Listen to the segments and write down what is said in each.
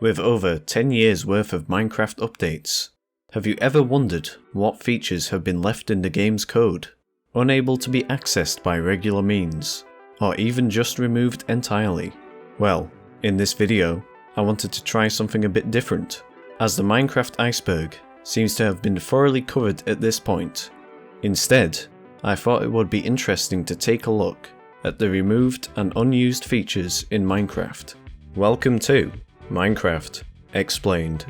With over 10 years worth of Minecraft updates, have you ever wondered what features have been left in the game's code, unable to be accessed by regular means, or even just removed entirely? Well, in this video, I wanted to try something a bit different, as the Minecraft Iceberg seems to have been thoroughly covered at this point. Instead, I thought it would be interesting to take a look at the removed and unused features in Minecraft. Welcome to Minecraft Explained.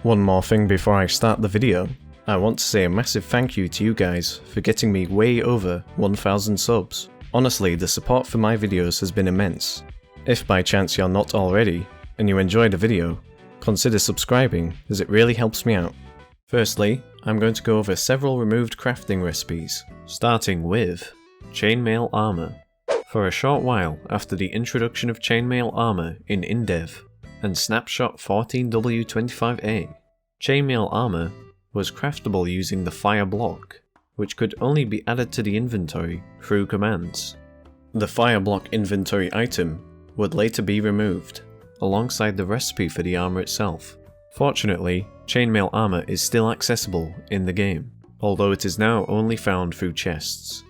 One more thing before I start the video, I want to say a massive thank you to you guys for getting me way over 1000 subs. Honestly, the support for my videos has been immense. If by chance you're not already, and you enjoy the video, consider subscribing as it really helps me out. Firstly, I'm going to go over several removed crafting recipes, starting with chainmail armor. For a short while after the introduction of chainmail armor in InDev and snapshot 14W25A, chainmail armor was craftable using the fire block, which could only be added to the inventory through commands. The fire block inventory item would later be removed, alongside the recipe for the armor itself. Fortunately, chainmail armor is still accessible in the game, although it is now only found through chests.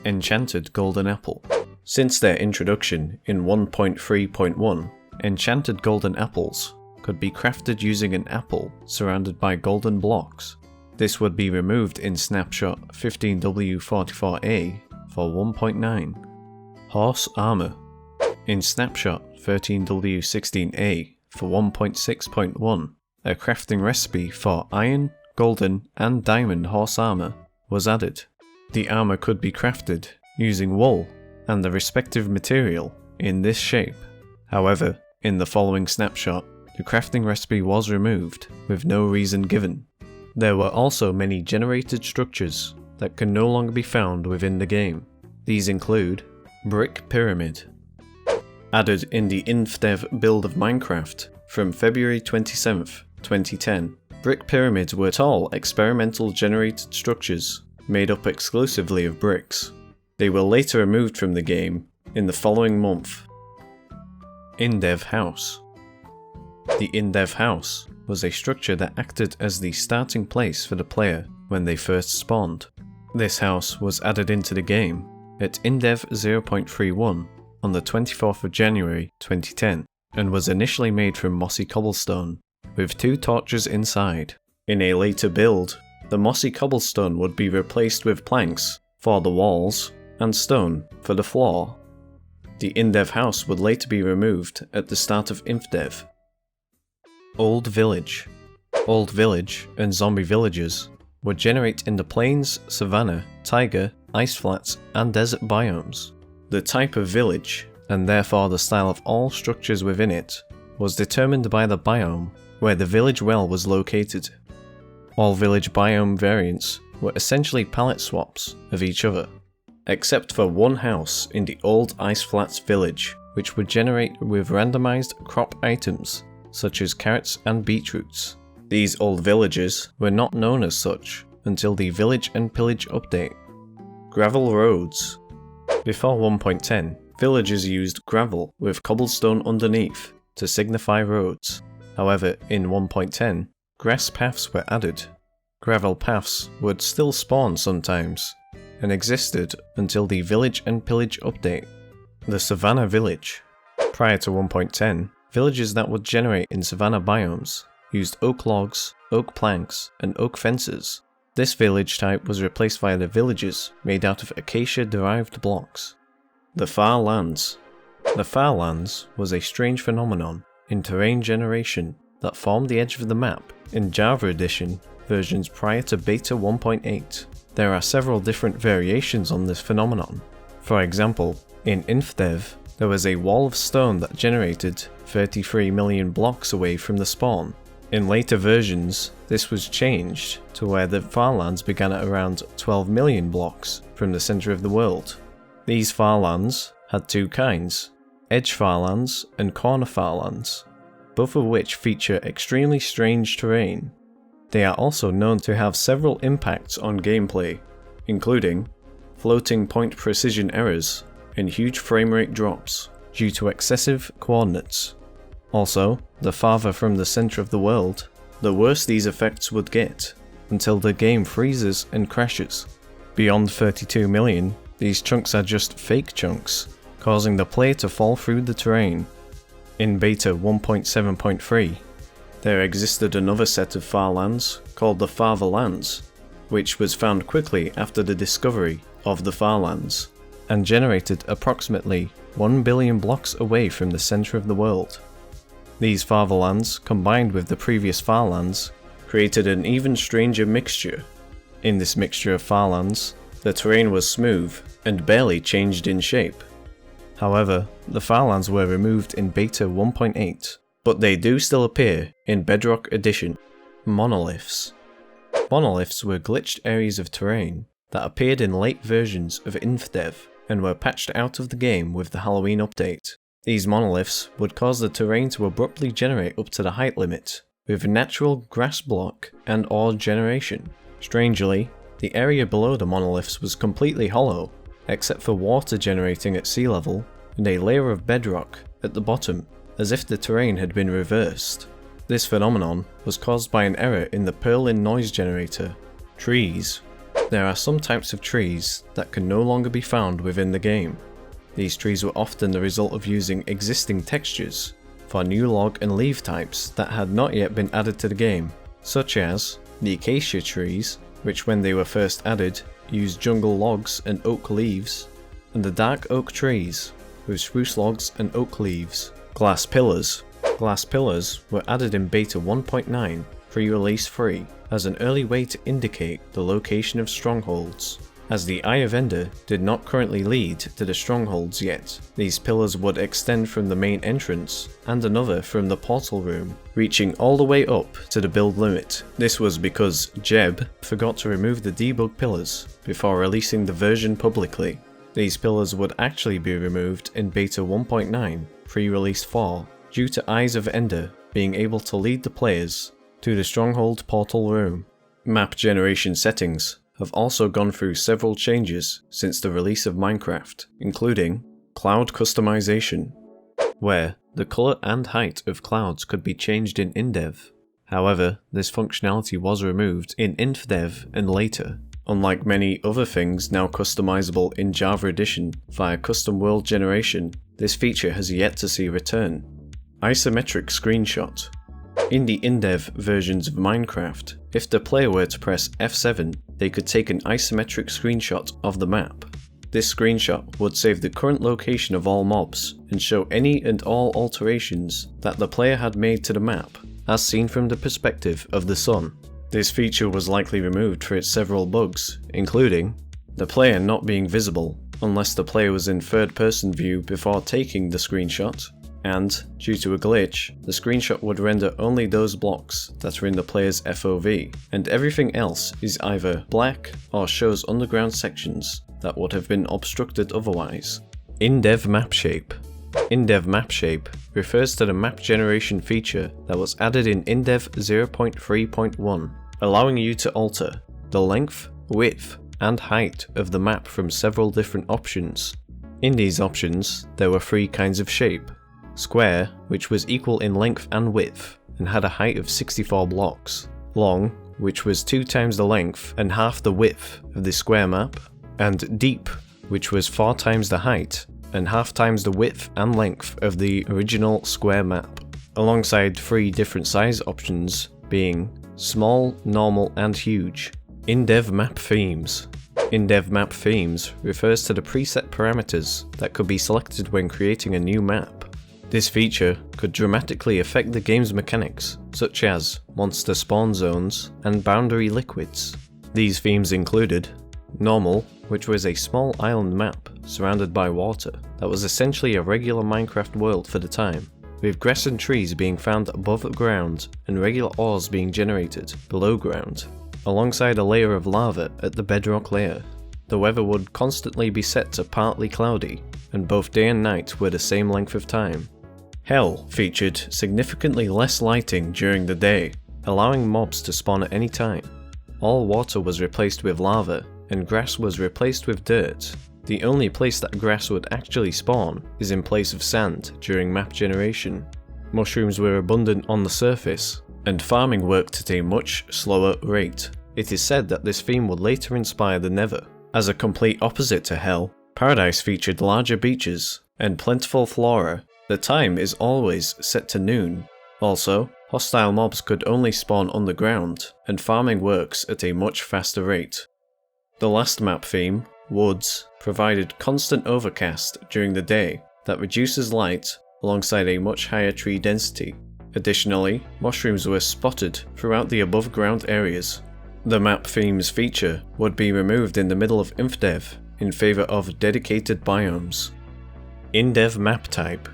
Enchanted golden apple. Since their introduction in 1.3.1, enchanted golden apples could be crafted using an apple surrounded by golden blocks. This would be removed in snapshot 15W44A for 1.9. Horse armor. In snapshot 13W16A for 1.6.1, a crafting recipe for iron, golden, and diamond horse armor was added. The armor could be crafted using wool and the respective material in this shape. However, in the following snapshot, the crafting recipe was removed with no reason given. There were also many generated structures that can no longer be found within the game. These include brick pyramid. Added in the InDev build of Minecraft from February 27th, 2010, brick pyramids were tall experimental generated structures made up exclusively of bricks. They were later removed from the game in the following month. InDev house. The InDev house was a structure that acted as the starting place for the player when they first spawned. This house was added into the game at InDev 0.31 on the 24th of January 2010 and was initially made from mossy cobblestone with 2 torches inside. In a later build, the mossy cobblestone would be replaced with planks for the walls and stone for the floor. The InDev house would later be removed at the start of InDev. Old village. Old village and zombie villages would generate in the plains, savanna, taiga, ice flats, and desert biomes. The type of village, and therefore the style of all structures within it, was determined by the biome where the village well was located. All village biome variants were essentially palette swaps of each other, except for one house in the old ice flats village, which would generate with randomized crop items such as carrots and beetroots. These old villages were not known as such until the Village and Pillage update. Gravel roads. Before 1.10, villagers used gravel with cobblestone underneath to signify roads. However, in 1.10, grass paths were added. Gravel paths would still spawn sometimes, and existed until the Village and Pillage update. The Savannah Village. Prior to 1.10, villages that would generate in savanna biomes used oak logs, oak planks, and oak fences. This village type was replaced by the villages made out of acacia-derived blocks. The Far Lands. The Far Lands was a strange phenomenon in terrain generation that formed the edge of the map in Java Edition versions prior to Beta 1.8. There are several different variations on this phenomenon. For example, in InDev, there was a wall of stone that generated 33 million blocks away from the spawn. In later versions, this was changed to where the Farlands began at around 12 million blocks from the center of the world. These Farlands had 2 kinds, Edge Farlands and Corner Farlands, both of which feature extremely strange terrain. They are also known to have several impacts on gameplay, including floating point precision errors and huge framerate drops, due to excessive coordinates. Also, the farther from the center of the world, the worse these effects would get, until the game freezes and crashes. Beyond 32 million, these chunks are just fake chunks, causing the player to fall through the terrain. In beta 1.7.3, there existed another set of far lands called the Farther Lands, which was found quickly after the discovery of the far lands, and generated approximately 1 billion blocks away from the center of the world. These farther lands, combined with the previous far lands, created an even stranger mixture. In this mixture of far lands, the terrain was smooth and barely changed in shape. However, the far lands were removed in beta 1.8, but they do still appear in Bedrock Edition. Monoliths. Monoliths were glitched areas of terrain that appeared in late versions of InfDev and were patched out of the game with the Halloween update. These monoliths would cause the terrain to abruptly generate up to the height limit, with natural grass block and ore generation. Strangely, the area below the monoliths was completely hollow, except for water generating at sea level and a layer of bedrock at the bottom, as if the terrain had been reversed. This phenomenon was caused by an error in the Perlin noise generator. Trees. There are some types of trees that can no longer be found within the game. These trees were often the result of using existing textures for new log and leaf types that had not yet been added to the game, such as the acacia trees, which when they were first added used jungle logs and oak leaves, and the dark oak trees with spruce logs and oak leaves. Glass pillars. Glass pillars were added in beta 1.9 pre-release free as an early way to indicate the location of strongholds. As the Eye of Ender did not currently lead to the strongholds yet, these pillars would extend from the main entrance and another from the portal room, reaching all the way up to the build limit. This was because Jeb forgot to remove the debug pillars before releasing the version publicly. These pillars would actually be removed in beta 1.9 pre-release 4 due to Eyes of Ender being able to lead the players to the stronghold portal room. Map generation settings have also gone through several changes since the release of Minecraft, including cloud customization, where the color and height of clouds could be changed in InDev. However, this functionality was removed in InfDev and later. Unlike many other things now customizable in Java Edition via custom world generation, this feature has yet to see return. Isometric screenshot. In the InDev versions of Minecraft, if the player were to press F7, they could take an isometric screenshot of the map. This screenshot would save the current location of all mobs and show any and all alterations that the player had made to the map, as seen from the perspective of the sun. This feature was likely removed for its several bugs, including the player not being visible unless the player was in third-person view before taking the screenshot, and, due to a glitch, the screenshot would render only those blocks that are in the player's FOV, and everything else is either black or shows underground sections that would have been obstructed otherwise. InDev Map Shape. InDev Map Shape refers to the map generation feature that was added in InDev 0.3.1, allowing you to alter the length, width, and height of the map from several different options. In these options, there were three kinds of shape. Square, which was equal in length and width, and had a height of 64 blocks. Long, which was 2 times the length and half the width of the square map. And deep, which was 4 times the height and half times the width and length of the original square map, alongside 3 different size options being small, normal, and huge. InDev Map Themes. InDev Map Themes refers to the preset parameters that could be selected when creating a new map. This feature could dramatically affect the game's mechanics, such as monster spawn zones and boundary liquids. These themes included Normal, which was a small island map surrounded by water that was essentially a regular Minecraft world for the time, with grass and trees being found above ground and regular ores being generated below ground, alongside a layer of lava at the bedrock layer. The weather would constantly be set to partly cloudy, and both day and night were the same length of time. Hell featured significantly less lighting during the day, allowing mobs to spawn at any time. All water was replaced with lava, and grass was replaced with dirt. The only place that grass would actually spawn is in place of sand during map generation. Mushrooms were abundant on the surface, and farming worked at a much slower rate. It is said that this theme would later inspire the Nether. As a complete opposite to Hell, Paradise featured larger beaches and plentiful flora. The time is always set to noon. Also, hostile mobs could only spawn underground, and farming works at a much faster rate. The last map theme, Woods, provided constant overcast during the day that reduces light alongside a much higher tree density. Additionally, mushrooms were spotted throughout the above ground areas. The map theme's feature would be removed in the middle of InfDev in favor of dedicated biomes. InDev map type.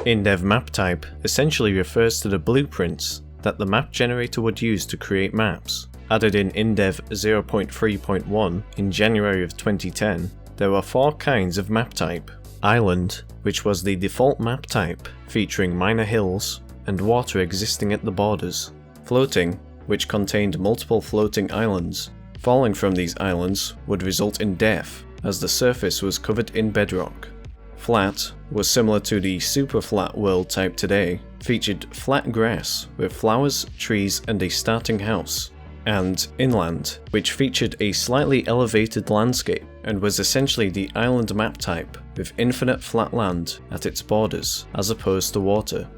InDev map type essentially refers to the blueprints that the map generator would use to create maps. Added in InDev 0.3.1 in January of 2010, there were 4 kinds of map type. Island, which was the default map type, featuring minor hills and water existing at the borders. Floating, which contained multiple floating islands. Falling from these islands would result in death, as the surface was covered in bedrock. Flat was similar to the super flat world type today, featured flat grass with flowers, trees and a starting house. And Inland, which featured a slightly elevated landscape and was essentially the island map type with infinite flat land at its borders as opposed to water.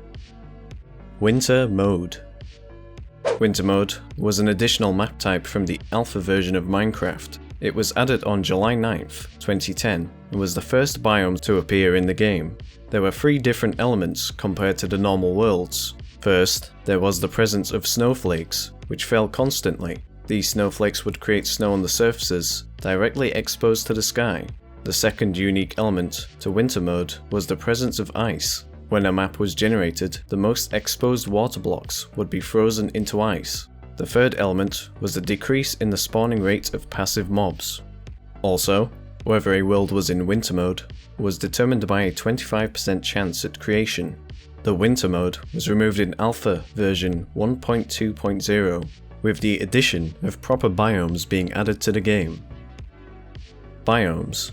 Winter mode. Winter mode was an additional map type from the alpha version of Minecraft. It was added on July 9th, 2010 and was the first biome to appear in the game. There were 3 different elements compared to the normal worlds. First, there was the presence of snowflakes, which fell constantly. These snowflakes would create snow on the surfaces, directly exposed to the sky. The second unique element to winter mode was the presence of ice. When a map was generated, the most exposed water blocks would be frozen into ice. The third element was the decrease in the spawning rate of passive mobs. Also, whether a world was in winter mode was determined by a 25% chance at creation. The winter mode was removed in alpha version 1.2.0, with the addition of proper biomes being added to the game. Biomes.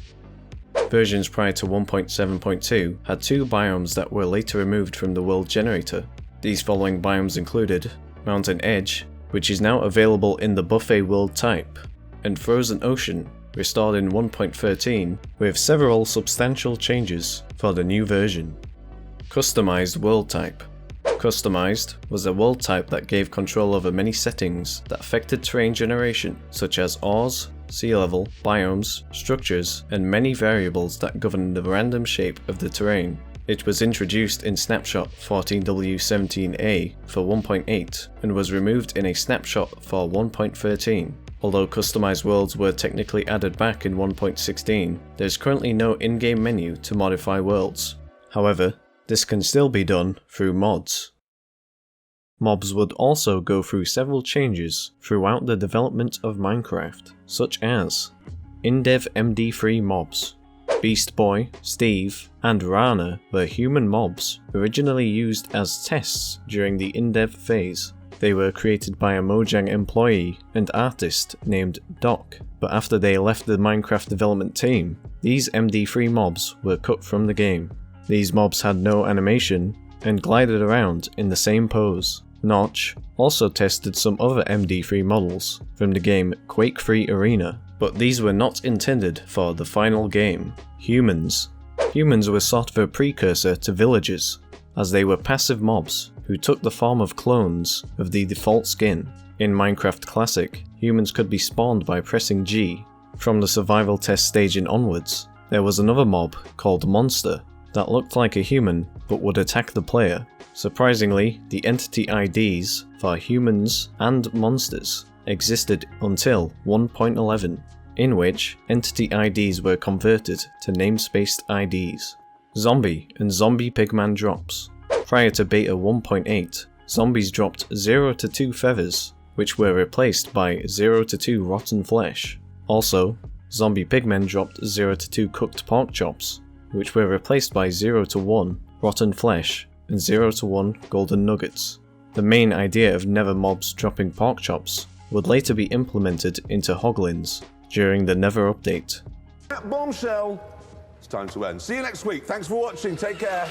Versions prior to 1.7.2 had 2 biomes that were later removed from the world generator. These following biomes included Mountain Edge, which is now available in the Buffet world type, and Frozen Ocean, restored in 1.13 with several substantial changes for the new version. Customized world type. Customized was a world type that gave control over many settings that affected terrain generation, such as ores, sea level, biomes, structures, and many variables that govern the random shape of the terrain. It was introduced in Snapshot 14W17A for 1.8 and was removed in a snapshot for 1.13. Although customized worlds were technically added back in 1.16, there is currently no in-game menu to modify worlds. However, this can still be done through mods. Mobs would also go through several changes throughout the development of Minecraft, such as InDev MD3 mobs. Beast Boy, Steve, and Rana were human mobs originally used as tests during the InDev phase. They were created by a Mojang employee and artist named Doc, but after they left the Minecraft development team, these MD3 mobs were cut from the game. These mobs had no animation and glided around in the same pose. Notch also tested some other MD3 models from the game Quake 3 Arena, but these were not intended for the final game. Humans. Humans were sort of a precursor to villagers, as they were passive mobs who took the form of clones of the default skin. In Minecraft Classic, humans could be spawned by pressing G. From the survival test stage and onwards, there was another mob called Monster that looked like a human but would attack the player. Surprisingly, the entity IDs for humans and monsters existed until 1.11, in which entity IDs were converted to namespaced IDs. Zombie and Zombie Pigman drops. Prior to beta 1.8, zombies dropped 0 to 2 feathers, which were replaced by 0 to 2 rotten flesh. Also, Zombie Pigmen dropped 0 to 2 cooked pork chops, which were replaced by 0 to 1 rotten flesh and 0 to 1 golden nuggets. The main idea of Nether mobs dropping pork chops would later be implemented into Hoglins during the Nether update. That bombshell, it's time to end. See you next week. Thanks for watching. Take care.